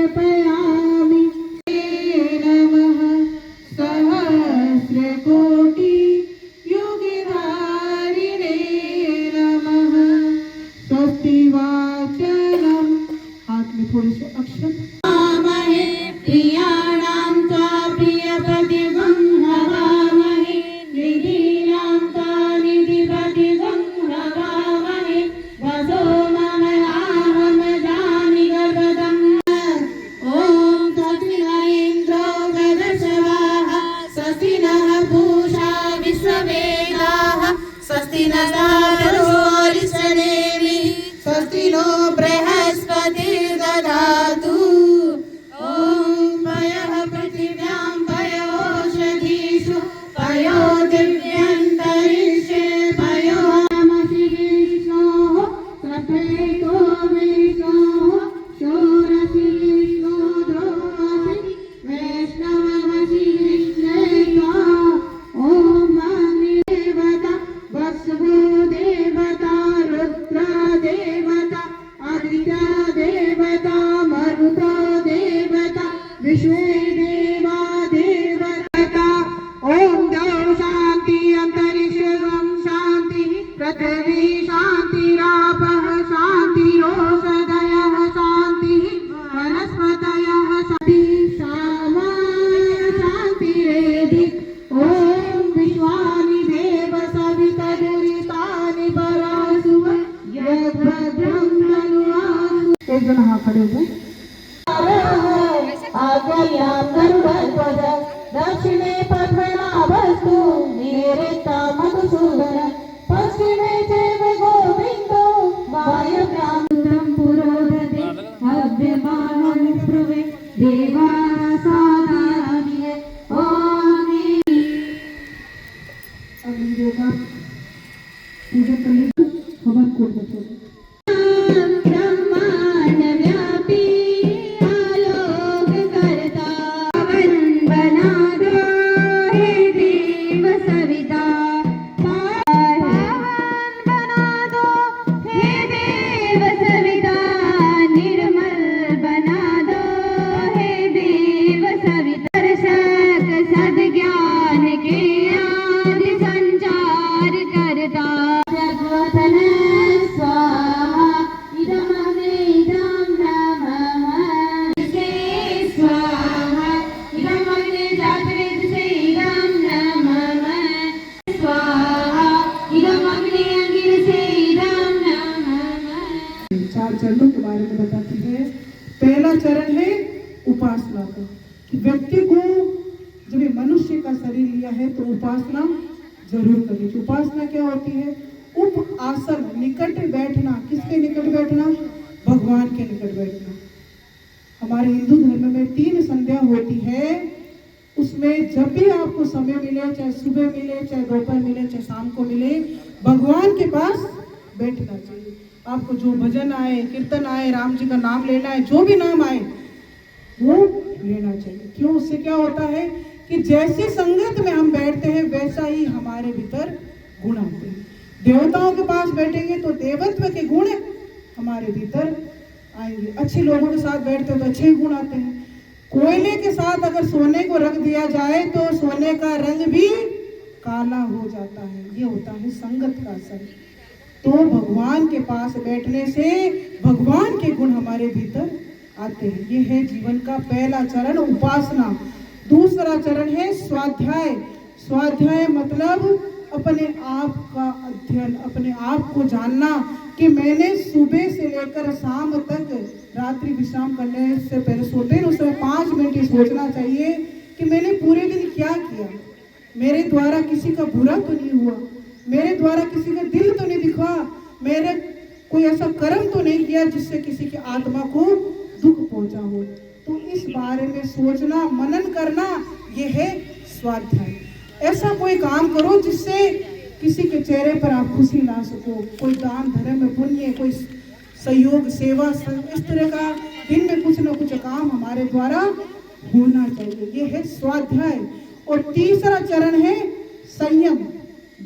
समर्पयामि नमः सहस्रकोटि युगधारिणे नमः स्वस्ति वाचनम्। हाथ में थोड़े से अक्षर प्रियाणां च प्रियपतिगं हवामहे निधीनां च निधिपतिगं हवामहे वसो मम आहम जानि गर्भदम् ॐ स्वस्ति न इन्द्रो वृधश्रवाः स्वस्ति नः पूषा विश्ववेदाः स्वस्ति नस्तारो अरिष्टनेमिः स्वस्ति नो बृहस्पतिर्दधातु पयो दिव्यन्तरिक्षे पयो नमसि विष्णोः सफेतो विष्णोः षोडशी विष्णो द्रोमसि वैष्णवमसि विष्णेका ॐ अग्निदेवता वसवो देवता रुद्रा देवता आदित्या देवता मरुतो देवता विश्वे देवा देवता ओम द्यौ शांति अंतरिक्षं शांति पृथ्वी शांतिरापः शांतिरोषधयः शांति वनस्पतयः शांति श्यामा शांतिरेधि ओम विश्वानि देव सवितरुरितानि परासुव यद्भद्रं तनुआसु। एक जन हाथ खड़े हो जाए। आज्ञायां गरुडध्वज दक्षिणे पद्मनाभस्तु निरृता मधुसूदन पश्चिमे चैव गोविन्दो वायव्यां पुरोधते हव्यमानं ब्रुवे देवाः साधारण्ये ॐ अग्निदेवता पूजा करने हवन को बचो ब्रह्मांड व्यापी आलोक करता पवन बना दो हे देव सविता पावन बना दो हे देव सविता निर्मल बना दो हे देव सविता दर्शक सद्ज्ञान के आदि संचार करता जगवतन स्वाहा इदमग्ने इदं नमः से स्वाहा इदमग्ने जातवेदसे इदं नमः स्वाहा इदमग्ने अंगिरसे इदं नमः। चार चरणों के बारे में बताती है। पहला चरण है उपासना का। व्यक्ति को जब ये मनुष्य का शरीर लिया है तो उपासना जरूर करनी चाहिए। उपासना क्या होती है? उप आसन, निकट बैठना। किसके निकट बैठना? भगवान के निकट बैठना। हमारे हिंदू धर्म में 3 संध्या होती है। उसमें जब भी आपको समय मिले, चाहे सुबह मिले, चाहे दोपहर मिले, चाहे शाम को मिले, भगवान के पास बैठना चाहिए। आपको जो भजन आए, कीर्तन आए, राम जी का नाम लेना है, जो भी नाम आए वो लेना चाहिए। क्यों? उससे क्या होता है कि जैसी संगत में हम बैठते हैं वैसा ही हमारे भीतर गुण आते हैं। देवताओं के पास बैठेंगे तो देवत्व के गुण हमारे भीतर आएंगे। अच्छे लोगों के साथ बैठते हो तो अच्छे गुण आते हैं। कोयले के साथ अगर सोने को रख दिया जाए तो सोने का रंग भी काला हो जाता है। ये होता है संगत का असर। तो भगवान के पास बैठने से भगवान के गुण हमारे भीतर आते हैं। ये है जीवन का पहला चरण, उपासना। दूसरा चरण है स्वाध्याय। स्वाध्याय मतलब अपने आप का अध्ययन, अपने आप को जानना कि मैंने सुबह से लेकर शाम तक, रात्रि विश्राम करने से पहले सोते हैं उस समय 5 मिनट ही सोचना चाहिए कि मैंने पूरे दिन क्या किया। मेरे द्वारा किसी का बुरा तो नहीं हुआ, मेरे द्वारा किसी का दिल तो नहीं दिखा, मेरे कोई ऐसा कर्म तो नहीं किया जिससे किसी की आत्मा को दुख पहुंचा हो। तो इस बारे में सोचना, मनन करना, ये है स्वाध्याय। ऐसा कोई काम करो जिससे किसी के चेहरे पर आप खुशी ला सको। कोई दान धर्म पुण्य, कोई सहयोग सेवा, इस तरह का दिन में कुछ न कुछ काम हमारे द्वारा होना चाहिए। ये है स्वाध्याय। और तीसरा चरण है संयम,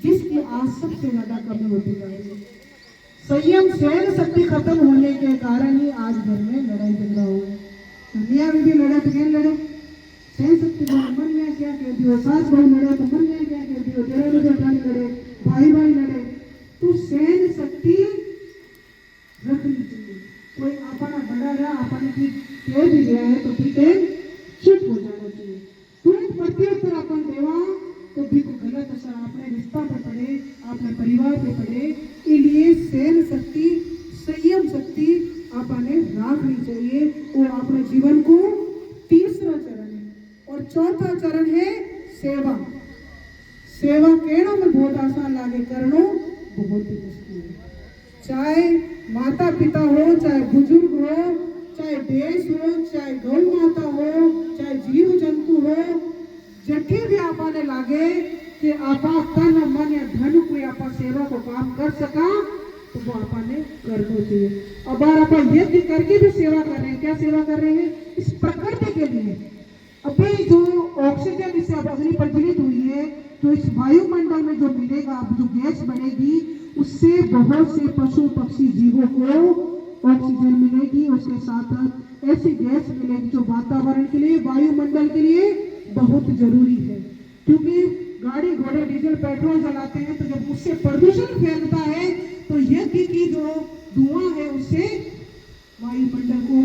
जिसकी आज सबसे ज्यादा कमी होती है। संयम, सहन शक्ति खत्म होने के कारण ही आज घर में लड़ाई झगड़ा हो। बिया में भी लड़े तो कैन लड़े सहन शक्ति बोले मन में क्या कहती हो, सास बहू लड़े तो मन में क्या कहती हो, जरा जेठानी लड़े, भाई भाई लड़े, तो सहन शक्ति रखनी चाहिए। कोई अपना बड़ा रहा अपने की कह भी गया है तो ठीक है चुप हो जाना चाहिए। तुरंत प्रत्युत्तर अपन देवा तो भी को गलत असर अपने रिश्ता पे पड़े, अपने परिवार पे पड़े। इसलिए सहन शक्ति संयम शक्ति आपने रखनी चाहिए। और अपने जीवन को तीसरा चरण है। और चौथा चरण है सेवा। सेवा कहना में बहुत आसान लागे, करनो बहुत ही मुश्किल है। चाहे माता पिता हो, चाहे बुजुर्ग हो, चाहे देश हो, चाहे गौ माता हो, चाहे जीव जंतु हो, जठे भी आपने लागे कि आपा तन मन या धन कोई आपा सेवा को काम कर सका तो वो आपने करना चाहिए। अब आप यज्ञ करके भी सेवा कर रहे हैं, क्या सेवा कर रहे हैं? इस प्रकृति के लिए। अभी जो ऑक्सीजन इससे अब अग्नि प्रज्वलित हुई है, जो इस वायुमंडल में जो मिलेगा, अब जो गैस बनेगी उससे बहुत से पशु पक्षी जीवों को ऑक्सीजन मिलेगी। उसके साथ ऐसी गैस मिलेगी जो वातावरण के लिए, वायुमंडल के लिए बहुत जरूरी है। क्योंकि गाड़ी घोड़े डीजल पेट्रोल जलाते हैं तो जब उससे प्रदूषण फैलता है तो यज्ञ की जो धुआं है उससे वायुमंडल को,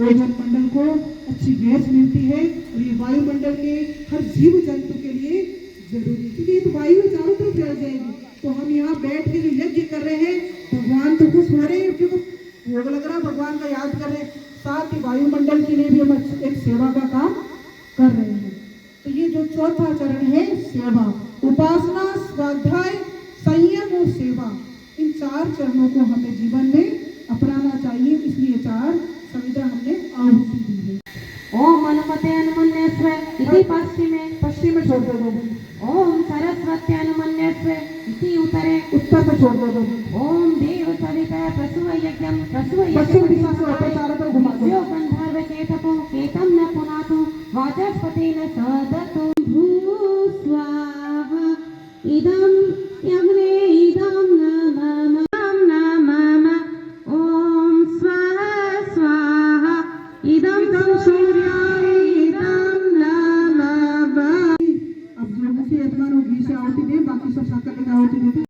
ओजोन मंडल को अच्छी गैस मिलती है। और ये वायुमंडल के हर जीव जंतु के लिए जरूरी, क्योंकि तो वायु चारों तरफ फैल जाएगी। तो हम यहाँ बैठ के जो यज्ञ कर रहे हैं, भगवान तो खुश हो रहे हैं क्योंकि भोग लग रहा, भगवान का याद कर रहे हैं, साथ ही वायुमंडल के लिए भी हम एक सेवा का काम कर रहे हैं। तो ये जो चौथा चरण है सेवा, उपासना, स्वाध्याय, संयम और सेवा, इन चार चरणों को हमें जीवन में अपनाना चाहिए। इसलिए चार संविधा हमने आहुति दी है। ओम अनुमते अनुमन्यस्व इति पश्चिम छोड़ दो। ओम सरस्वती अनुमन्यस्व इति उत्तर में छोड़ दो। ओम देव सविता प्रसुव यज्ञम पश्चिम दिशा से ऊपर चारों तरफ घुमा दो। यो गंधर्व केतपो केतम न पुनातु वाचस्पतेन सदतु भू स्वाहा इदं यज्ञे इदं नमः ओम स्वाहा स्वाहा इदं सूर्याय इदं नमः। अब जो मुख्य यजमान हो घी से आहुति दे, बाकी सब साकर लेकर आहुति देते।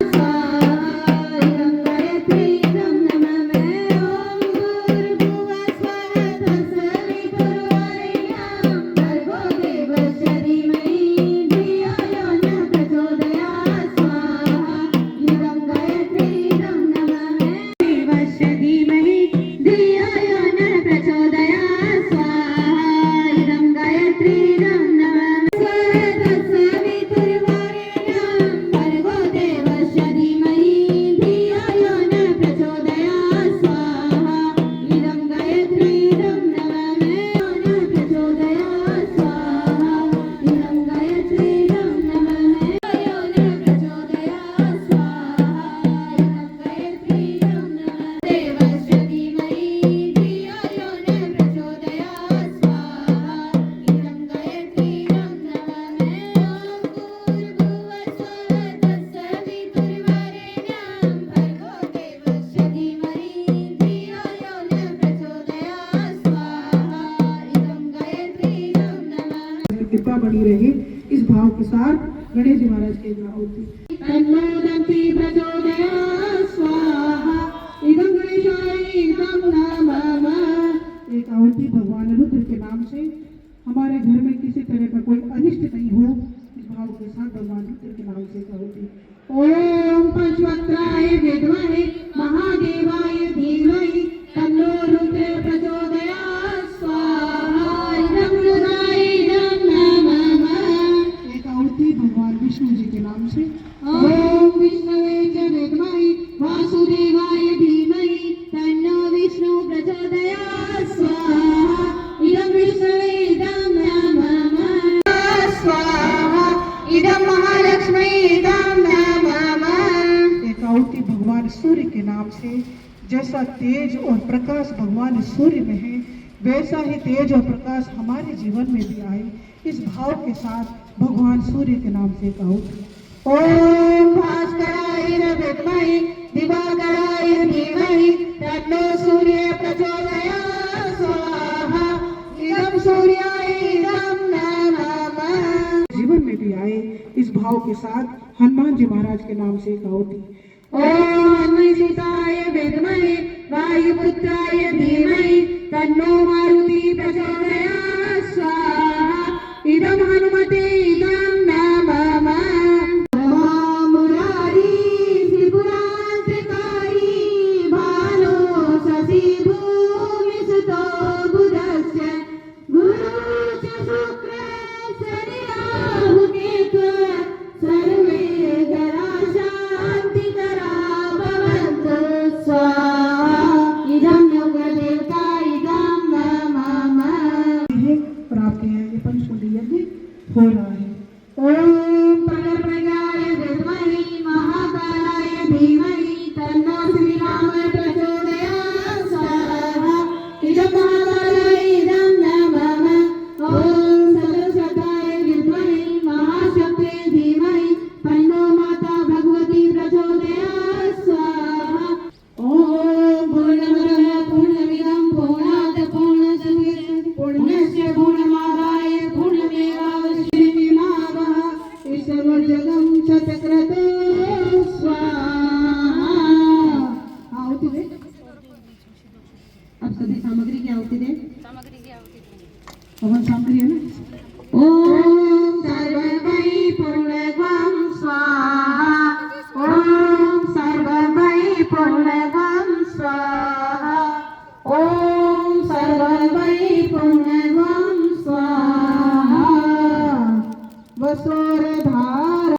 कृपा बनी रहे, इस भाव के साथ गणेश जी महाराज के आहुति। एक आहुति भगवान रुद्र के नाम से, हमारे घर में किसी तरह का कोई अनिष्ट नहीं हो, इस भाव के साथ भगवान रुद्र के नाम से आहुति। ओम पंचवक्त्राय विद्महे महादेवाय धीमहि तन्नो रुद्र प्रचोदयात् स्वाहा इदं रुद्राय इदं नमः। एक आहुति भगवान विष्णु जी के नाम से। ओम विष्णवे च विद्महे वासुदेवाय धीमहि तन्नो विष्णु प्रचोदयात् स्वाहा इदं विष्णवे इदं नमः स्वाहा इदं महालक्ष्मी इदं नमः। एक आहुति भगवान सूर्य के नाम से। जैसा तेज और प्रकाश भगवान सूर्य में है, वैसा ही तेज और प्रकाश हमारे जीवन में भी आए, इस भाव के साथ भगवान सूर्य के नाम से कहो। ओम भास्कराय विद्महे दिवाकराय धीमहि तन्नो सूर्य प्रचोदयात् स्वाहा इदं के साथ हनुमान जी महाराज के नाम से एक आहुति। ओम सुताय विद्महे वायुपुत्राय धीमहि तन्नो मारुति प्रचोदयात् स्वाहा। इदं हनुमते इदं नमः। मुरारी त्रिपुरान्तकारी भालो शशि भूमिसुतो बुधस्य गुरुश्च शुक्रः शनि राहु केतु सर्वे ग्रहा शान्तिकरा भवन्तु स्वाहा। इदं योगदेवता इदं नमः। और आपके यहाँ ये पंचकुंडी यज्ञ हो रहा है। ओम प्रणप्रज्ञाय विद्महे महाकालाय धीमहि तन्नो श्रीराम प्रचोदयात् स्वाहा। इदं महाकालाय इदं नमः। ओम सरस्वत्याय विद्महे महाशक्त्यै धीमहि तन्नो माता भगवती प्रचोदयात् स्वाहा। ओम पूर्णमदः पूर्णमिदं पूर्णात् पूर्णमुदच्यते पूर्णस्य पूर्णमादाय पूर्णमेवावशिष्यते सर्वजगं च चक्रतो स्वाहा। आहुति दे। अब सभी सामग्री की आहुति दे। हवन सामग्री है ना। ओम सर्वमयि पूर्णगं स्वाहा। ओम सर्वमयि पूर्णगं स्वाहा। ओम सर्वमयि पूर्णगं स्वाहा। वसुरधार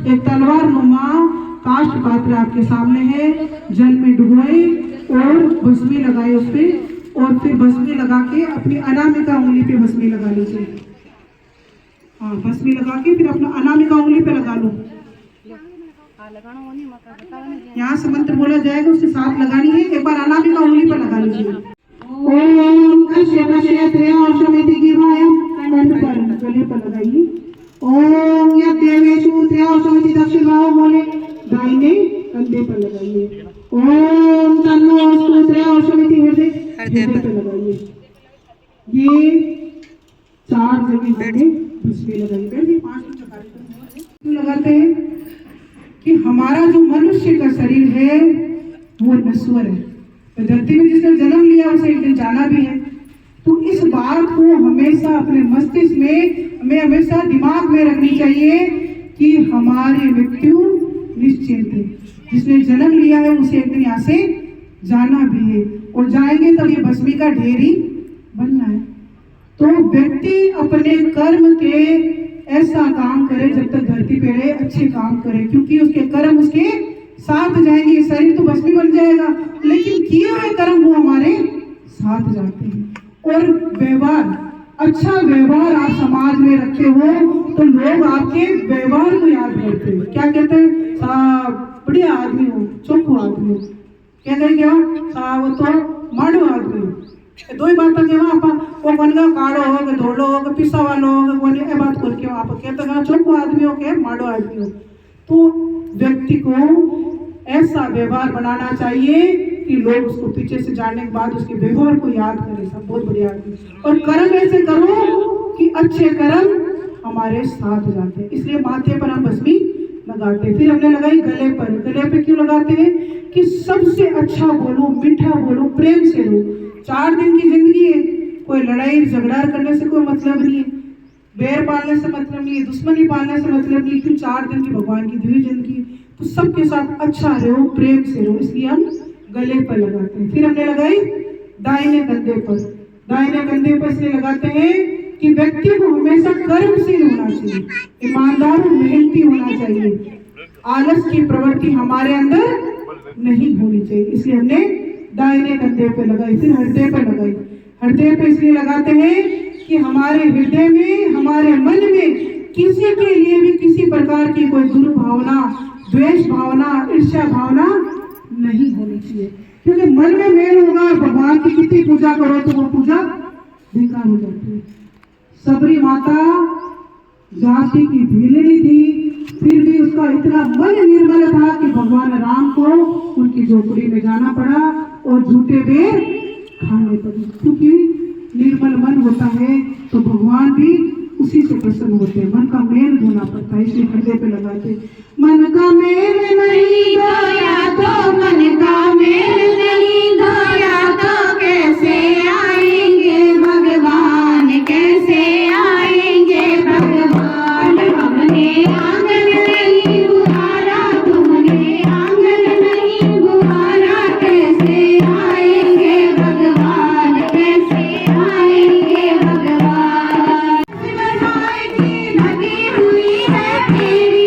एक तलवार नुमा काष्ठ पात्र आपके सामने है। जल में डुबोए और भस्मी लगाए उस पे, और फिर भस्मी लगा के अपनी अनामिका उंगली पे भस्मी लगा लीजिए। हाँ, भस्मी लगा के फिर अपना अनामिका उंगली पे लगा लो। यहाँ से मंत्र बोला जाएगा, उसके साथ लगानी है। एक बार अनामिका उंगली पर लगा लीजिए। ओम कश्यप त्रयोदशमिति गिवायं कंठ पर गले पर लगाइए। ओम यद्देवेषु त्रयोदशमिति दक्षिण बाहु मूले दाहिने कंधे पर लगाइए। ओम तन्नो अस्तु त्रयोदशमिति हृदय पर लगाइए। ये 4 जगह हमने भस्मी लगाई। 5 लगाते हैं कि हमारा जो मनुष्य का शरीर है वो नश्वर है, तो धरती में जिसने जन्म लिया उसे एक दिन जाना भी है। तो इस बात को हमेशा अपने मस्तिष्क में, हमें हमेशा दिमाग में रखनी चाहिए कि हमारी मृत्यु निश्चित है। जिसने जन्म लिया है उसे एक दिन यहाँ से जाना भी है, और जाएंगे तब ये भस्मी का ढेर ही बनना है। तो व्यक्ति अपने कर्म के ऐसा काम करे जब तक धरती पे रहे, अच्छे काम करे, क्योंकि उसके कर्म उसके साथ जाएंगे। शरीर तो भस्मी बन जाएगा, लेकिन किए हुए कर्म वो हमारे साथ जाते हैं। और व्यवहार, अच्छा व्यवहार आप समाज में रखते हो तो लोग आपके व्यवहार को याद करते हैं। क्या कहते हैं? साहब बढ़िया आदमी हो, चौखो आदमी हो। क्या करेंगे साहब वो तो माड़ो आदमी हो। दो ही बात के आप वो बनगा काड़ो हो के धोड़ो हो के पिसा वालो हो के कोने ए बात करके आप कहते हैं चौखो आदमी हो के माड़ो आदमी हो। तो व्यक्ति को ऐसा व्यवहार बनाना चाहिए कि लोग उसको पीछे से जाने के बाद उसके व्यवहार को याद करें, सब बहुत बढ़िया आदमी। और कर्म ऐसे करो कि अच्छे कर्म हमारे साथ जाते हैं। इसलिए माथे पर हम भस्मी लगाते हैं। फिर हमने लगाई गले पर। गले पे क्यों लगाते हैं? कि सबसे अच्छा बोलो, मीठा बोलो, प्रेम से लो। 4 दिन की जिंदगी है, कोई लड़ाई झगड़ा करने से कोई मतलब नहीं है, बैर पालने से मतलब नहीं है, दुश्मनी पालने से मतलब नहीं है। क्यों? 4 दिन की भगवान की दी जिंदगी, तो सबके साथ अच्छा रहो, प्रेम से रहो। इसलिए हम गले पर लगाते हैं। फिर हमने लगाई दाहिने कंधे पर। दाहिने कंधे पर इसलिए लगाते हैं कि व्यक्ति को हमेशा कर्मशील होना चाहिए, ईमानदार और मेहनती होना चाहिए। आलस की प्रवृत्ति हमारे अंदर नहीं होनी चाहिए, इसलिए हमने दाहिने कंधे पे लगाई। फिर हृदय पर लगाई। हृदय पे इसलिए लगाते हैं कि हमारे हृदय में, हमारे मन में किसी के लिए भी किसी प्रकार की कोई दुर्भावना, द्वेष भावना, ईर्ष्या भावना नहीं होनी चाहिए। क्योंकि मन में मेल होगा, भगवान की कितनी पूजा करो तो वो पूजा बेकार हो जाती है। सबरी माता जाति की भीलनी थी, फिर भी उसका इतना मन निर्मल था कि भगवान राम को उनकी झोपड़ी में जाना पड़ा और झूठे बेर खाने पड़े। क्योंकि निर्मल मन होता है तो भगवान भी उसी से प्रसन्न होते हैं। मन का मेल धोना पड़ता है, इसलिए हृदय पे लगाते। मन का मेल नहीं धोया तो, मन का मेल नहीं धोया तो कैसे आएंगे भगवान, कैसे आएंगे भगवान। हमने आंगन नहीं बुहारा, तुमने आंगन नहीं बुहारा, कैसे आएंगे भगवान, कैसे आएंगे भगवान। लगी हुई है तेरी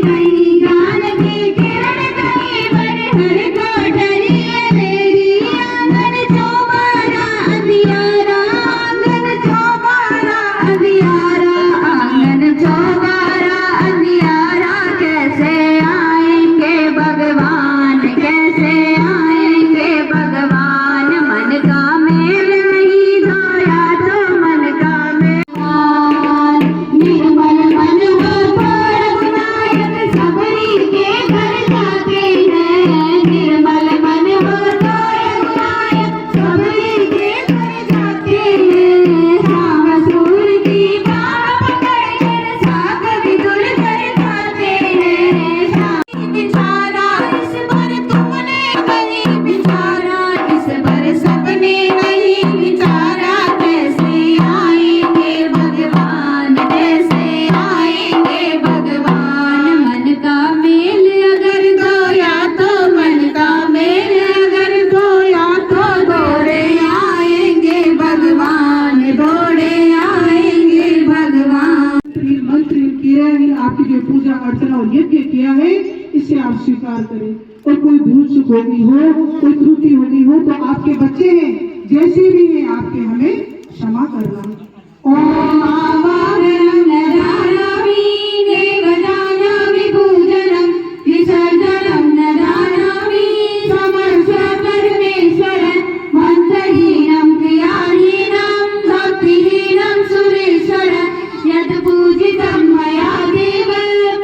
नई जान की किरण, कहीं पर हर को डरिए मेरी। आंगन चौबारा अंधियारा, आंगन चौबारा अंधियारा, आंगन चौबारा अंधियारा, कैसे आएंगे भगवान, कैसे आएंगे भगवान। मन का मेल नहीं धोया तो मन का मेल, निर्मल मन हो थोड़ा गुनायक, सबरी के घर जाते हैं। निर्मल मन हो थोड़ा गुनायक, सबरी के घर जाते हैं। शाम सूर की बाह पकड़कर साग विदुर कर जाते हैं। शाम बिचारा इस पर तुमने नहीं बिचारा, इस पर सबने नहीं बिचारा, कैसे आएंगे भगवान, कैसे आएंगे भगवान। मन का मेल अगर धोया तो, मन का मेल अगर धोया तो दौड़े आएंगे भगवान, दौड़े आएंगे भगवान। मंत्र किया है, आपकी जो पूजा अर्चना और यज्ञ किया है, इसे आप स्वीकार करें। और कोई भूल चूक होगी हो, कोई त्रुटि होगी हो तो आपके बच्चे हैं, जैसे भी हैं आपके, हमें क्षमा करना। ओम आवाहनम नदानामि देवदानामि पूजनम, विसर्जनम नदानामि समर्थ परमेश्वरं। मंत्रहीनं क्रियाहीनं भक्तिहीनं सुरेश्वरं, यत् पूजितं मया देव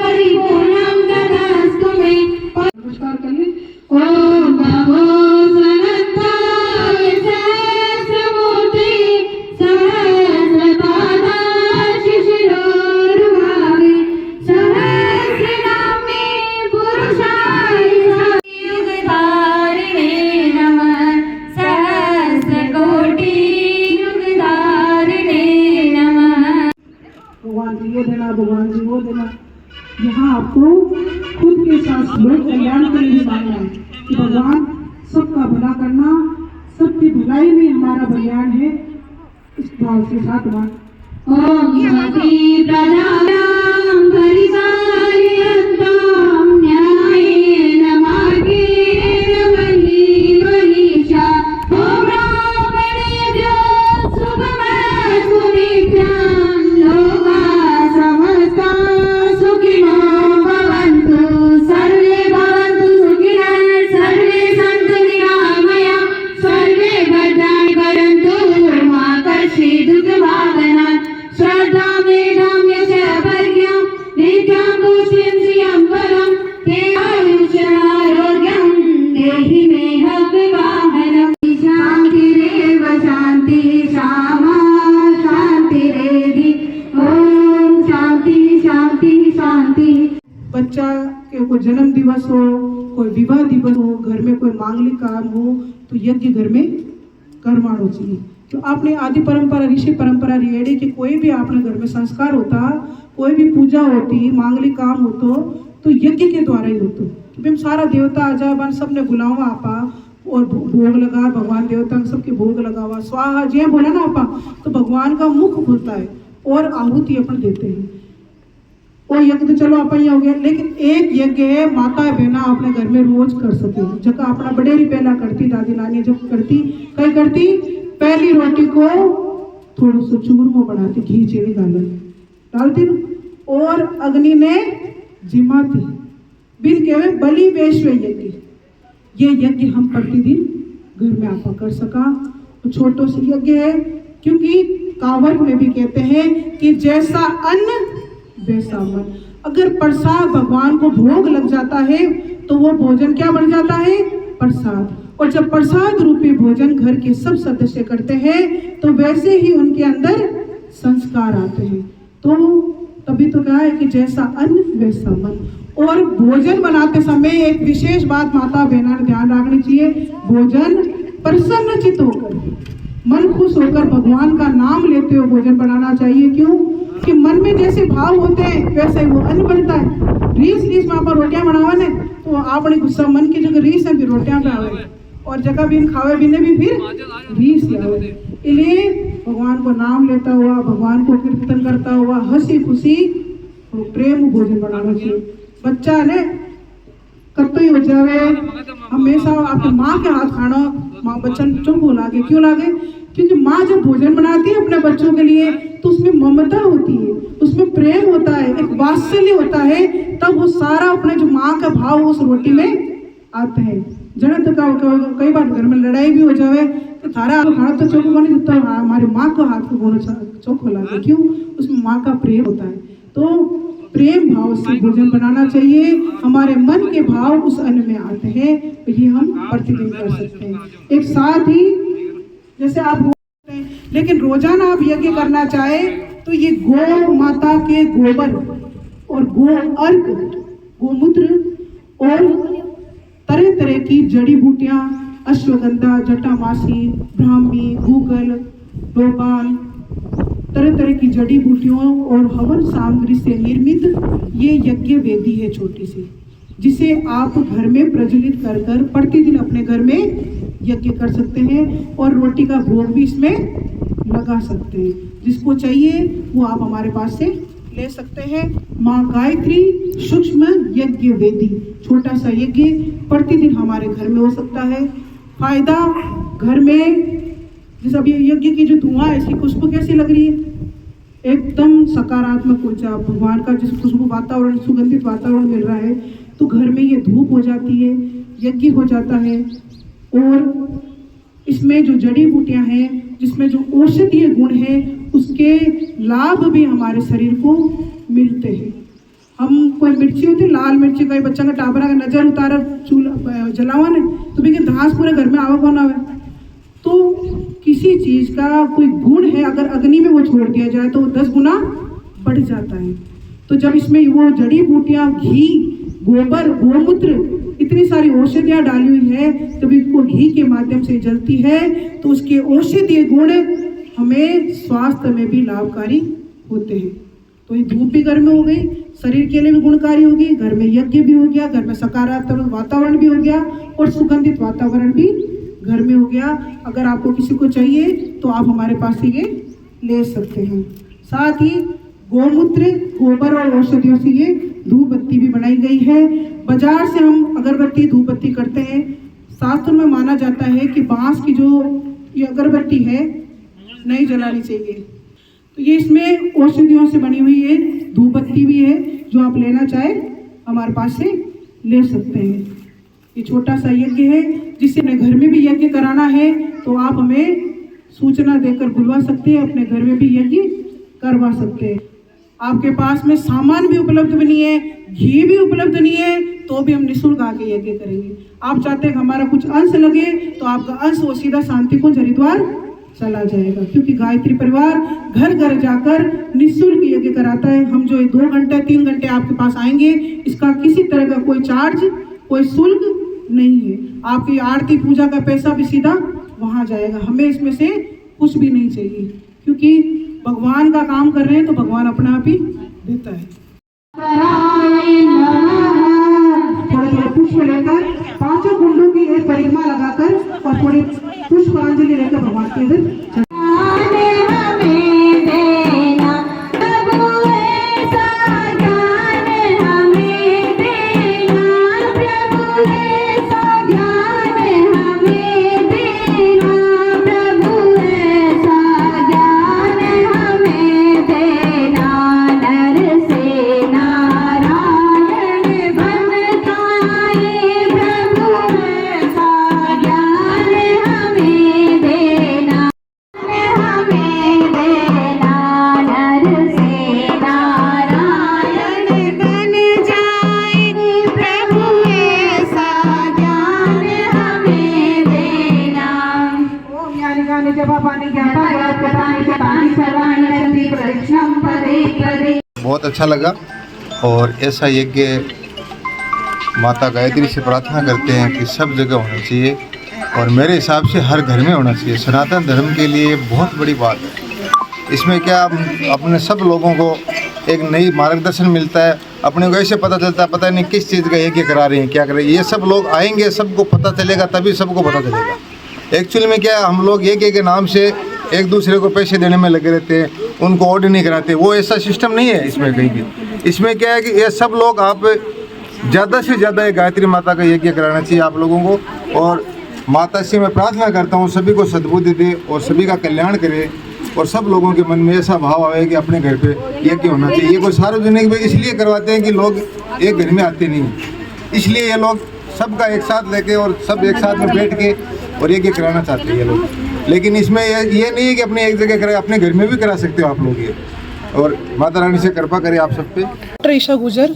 परिपूर्णं तदस्तु मे। नमस्कार करिए। ओम नमो सनताय सहस्रमूर्ति, सहस्रपादा शिशिरोरुभावे, सहस्रनामे पुरुषाय युगधारिणे नमः, सहस्रकोटि युगधारिणे नमः। भगवान जी ये देना, भगवान जी वो देना। यहाँ आपको खुद के साथ लोक कल्याण के लिए मांगना है कि भगवान सबका भला करना, सबकी भलाई में हमारा कल्याण है। इस भाव से 7 बार ॐ शान्ति प्रजानां परिपालयन्तां न्यायेन मार्गेण मयि मनीषा ॐ ब्राह्मणेभ्यो शुभमस्तु नित्यं लोकाः समस्ताः सुखिनो भवन्तु सर्वे भवन्तु सुखिनः सर्वे सन्तु निरामयाः सर्वे भद्राणि पश्यन्तु मा कश्चित् दुःखभाग् श्रद्धा मेधां यश वर्ग्यं नित्यां पुष्टिं श्रियं वरं आयुष्यारोग्यं देहि मे हव्यवाहनं शान्तिरेव शान्ति श्यामा शान्तिरेधि ॐ शान्ति शान्ति शान्ति। बच्चा के कोई जन्म दिवस हो, कोई विवाह दिवस हो, घर में कोई मांगलिक काम हो तो यज्ञ घर में करवाना चाहिए। तो आपने आदि परंपरा ऋषि परंपरा रिएड़ी कि कोई भी आपने घर में संस्कार होता, कोई भी पूजा होती, मांगलिक काम होतो तो यज्ञ के द्वारा ही होतो। तो सारा देवता आजा बन सबने बुलावा आपा और भोग लगा, भगवान देवता सबके भोग लगावा, स्वाहा जी बोला ना आपा तो भगवान का मुख खुलता है और आहुति अपन देते हैं। वो यज्ञ तो चलो अपन ही हो गया, लेकिन एक यज्ञ है माता बहना अपने घर में रोज कर सके। जगह अपना बड़ेरी पहला करती, दादी नानी जब करती कई करती, पहली रोटी को थोड़ा सा चूरमा बनाती, घी चीनी डालती और अग्नि ने जिमाती बिन केवे बलि वैश्व यज्ञ। ये यज्ञ हम प्रतिदिन घर में आपा कर सका। तो छोटो से यज्ञ है, क्योंकि कावड़ में भी कहते हैं कि जैसा अन्न वैसा मन। अगर प्रसाद भगवान को भोग लग जाता है तो वो भोजन क्या बन जाता है? प्रसाद। और जब प्रसाद रूपी भोजन घर के सब सदस्य करते हैं तो वैसे ही उनके अंदर संस्कार आते हैं। तो तभी तो कहा है कि जैसा अन्न वैसा मन। और भोजन बनाते समय एक विशेष बात माता बहना ने ध्यान रखनी चाहिए, भोजन प्रसन्नचित होकर, मन खुश होकर भगवान का नाम लेते हुए भोजन बनाना चाहिए। क्यों कि मन में जैसे भाव होते हैं वैसे वो अन्न बनता है। रीस में आप रोटियां बनावा ने तो आपने गुस्सा मन की जगह रीस है, फिर रोटियां पे आवे और जगह भी खावे भी ने भी फिर रीस आवे। इसलिए भगवान को नाम लेता हुआ, भगवान को कीर्तन करता हुआ, हंसी खुशी और प्रेम भोजन बनाना चाहिए। बच्चा ने कत्तो हो जावे, हमेशा आपके माँ के हाथ खाना माँ बच्चा चुप हो लागे। क्यों लागे? क्योंकि माँ जब भोजन बनाती है अपने बच्चों के लिए तो उसमें ममता होती है, उसमें प्रेम होता है, एक वात्सल्य होता है, तब वो सारा अपने जो माँ का भाव उस रोटी में आते हैं। जन तो कई बार घर में लड़ाई भी हो जावे तो थारा खाना तो चौको नहीं देता, हमारी माँ को हाथ को गोनो चौको लागे। क्यों? उसमें माँ का प्रेम होता है। तो प्रेम भाव से भोजन बनाना चाहिए। हमारे मन के भाव उस अन्न में आते हैं तो ये हम प्रतिदिन कर सकते हैं। एक साथ ही जैसे आप लेकिन रोजाना आप यज्ञ करना चाहे तो ये गौ माता के गोबर और गो अर्क, गोमूत्र और तरह तरह की जड़ी बूटियां, अश्वगंधा, जटामासी, ब्राह्मी, गूगल, लोबान, तरह तरह की जड़ी बूटियों और हवन सामग्री से निर्मित ये यज्ञ वेदी है छोटी सी, जिसे आप घर में प्रज्वलित कर कर प्रतिदिन अपने घर में यज्ञ कर सकते हैं और रोटी का भोग भी इसमें लगा सकते हैं। जिसको चाहिए वो आप हमारे पास से ले सकते हैं। माँ गायत्री सूक्ष्म यज्ञ वेदी, छोटा सा यज्ञ प्रतिदिन हमारे घर में हो सकता है। फायदा घर में, जैसे अभी यज्ञ की जो धुआं है इसकी खुशबू कैसी लग रही है? एकदम सकारात्मक ऊर्जा, भगवान का जिस खुशबू वातावरण, सुगंधित वातावरण मिल रहा है तो घर में ये धूप हो जाती है, यज्ञ हो जाता है। और इसमें जो जड़ी बूटियां हैं, जिसमें जो औषधीय गुण है, उसके लाभ भी हमारे शरीर को मिलते हैं। हम कोई मिर्ची होती है, लाल मिर्ची, कई बच्चा का टाबरा का नजर उतारा चूल्हा जलावा ने तो भी घास पूरे घर में आवा कौन आवे। तो किसी चीज का कोई गुण है, अगर अग्नि में वो छोड़ दिया जाए तो वो 10 गुना बढ़ जाता है। तो जब इसमें वो जड़ी बूटियां, घी, गोबर, गोमूत्र, इतनी सारी औषधियां डाली हुई है, जब इसको घी के माध्यम से जलती है तो उसके औषधीय गुण हमें स्वास्थ्य में भी लाभकारी होते हैं। तो ये धूप भी घर में हो गई, शरीर के लिए भी गुणकारी होगी, घर में यज्ञ भी हो गया, घर में सकारात्मक वातावरण भी हो गया और सुगंधित वातावरण भी घर में हो गया। अगर आपको किसी को चाहिए तो आप हमारे पास से ये ले सकते हैं। साथ ही गौमूत्र, गोबर और औषधियों से ये धूप बत्ती भी बनाई गई है। बाजार से हम अगरबत्ती धूप बत्ती करते हैं, शास्त्र में माना जाता है कि बांस की जो ये अगरबत्ती है नहीं जलानी चाहिए। तो ये इसमें औषधियों से बनी हुई ये धूप बत्ती भी है, जो आप लेना चाहे हमारे पास से ले सकते हैं। ये छोटा सा यज्ञ है, जिसे अपने घर में भी यज्ञ कराना है तो आप हमें सूचना देकर बुलवा सकते हैं, अपने घर में भी यज्ञ करवा सकते हैं। आपके पास में सामान भी उपलब्ध नहीं है, घी भी उपलब्ध नहीं है, तो भी हम निःशुल्क आके यज्ञ करेंगे। आप चाहते हैं हमारा कुछ अंश लगे तो आपका अंश वो सीधा शांति कुंज हरिद्वार चला जाएगा, क्योंकि गायत्री परिवार घर घर जाकर निःशुल्क यज्ञ कराता है। हम जो 2 घंटे 3 घंटे आपके पास आएंगे, इसका किसी तरह का कोई चार्ज, कोई शुल्क नहीं है। आपकी आरती पूजा का पैसा भी सीधा वहां जाएगा, हमें इसमें से कुछ भी नहीं चाहिए, क्योंकि भगवान का काम कर रहे हैं तो भगवान अपना आप ही देता है। थोड़े थोड़े पुष्प लेकर 5 कुंडों की एक परिक्रमा लगाकर और थोड़ी पुष्पांजलि लेकर भगवान के इधर बहुत अच्छा लगा। और ऐसा यज्ञ माता गायत्री से प्रार्थना करते हैं कि सब जगह होना चाहिए, और मेरे हिसाब से हर घर में होना चाहिए। सनातन धर्म के लिए बहुत बड़ी बात है। इसमें क्या अपने सब लोगों को एक नई मार्गदर्शन मिलता है, अपने को ऐसे पता चलता है पता नहीं किस चीज़ का यज्ञ करा रहे हैं, क्या कर रहे हैं। ये सब लोग आएंगे, सबको पता चलेगा, तभी सबको पता चलेगा। एक्चुअली में क्या हम लोग यज्ञ के नाम से एक दूसरे को पैसे देने में लगे रहते हैं, उनको ऑर्डर नहीं कराते। वो ऐसा सिस्टम नहीं है इसमें कहीं भी। इसमें क्या है कि ये सब लोग आप ज़्यादा से ज़्यादा गायत्री माता का यज्ञ कराना चाहिए आप लोगों को। और माता से मैं प्रार्थना करता हूँ सभी को सद्बुद्धि दे और सभी का कल्याण करे, और सब लोगों के मन में ऐसा भाव आए कि अपने घर पे यज्ञ होना चाहिए। ये कोई सार्वजनिक में इसलिए करवाते हैं कि लोग एक घर में आते नहीं, इसलिए ये लोग सबका एक साथ लेके और सब एक साथ में बैठ के और यज्ञ कराना चाहते हैं ये लोग। लेकिन इसमें ये नहीं है कि अपने एक जगह कराए, अपने घर में भी करा सकते हो आप लोग ये। और माता रानी से कृपा करे आप सब पे। ईशा गुजर,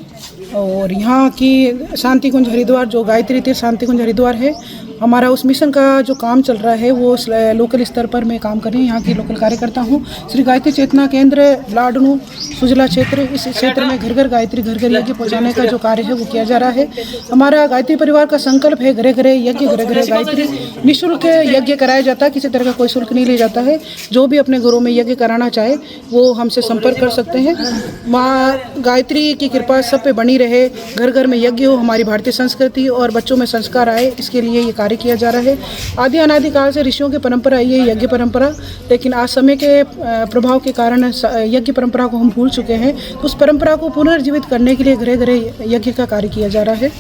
और यहाँ की शांति कुंज हरिद्वार जो गायत्री तीर्थ शांति कुंज हरिद्वार है, हमारा उस मिशन का जो काम चल रहा है वो लोकल स्तर पर मैं काम कर रही हूँ। यहाँ की लोकल कार्यकर्ता हूँ। श्री गायत्री चेतना केंद्र लाडनू सुजला क्षेत्र, इस क्षेत्र में घर घर गायत्री, घर घर यज्ञ पहुँचाने का जो कार्य है वो किया जा रहा है। हमारा गायत्री परिवार का संकल्प है घरे घरे यज्ञ, घरे घरे गायत्री। निःशुल्क यज्ञ कराया जाता है, किसी तरह का कोई शुल्क नहीं लिया जाता है। जो भी अपने घरों में यज्ञ कराना चाहे वो हमसे संपर्क कर सकते हैं। माँ गायत्री की कृपा सब पे बनी रहे, घर घर में यज्ञ हो, हमारी भारतीय संस्कृति और बच्चों में संस्कार आए, इसके लिए ये कार्य किया जा रहा है। आदि अनादि काल से ऋषियों की परंपरा ये यज्ञ परंपरा, लेकिन आज समय के प्रभाव के कारण यज्ञ परंपरा को हम भूल चुके हैं। तो उस परंपरा को पुनर्जीवित करने के लिए घरे घरे यज्ञ का कार्य किया जा रहा है।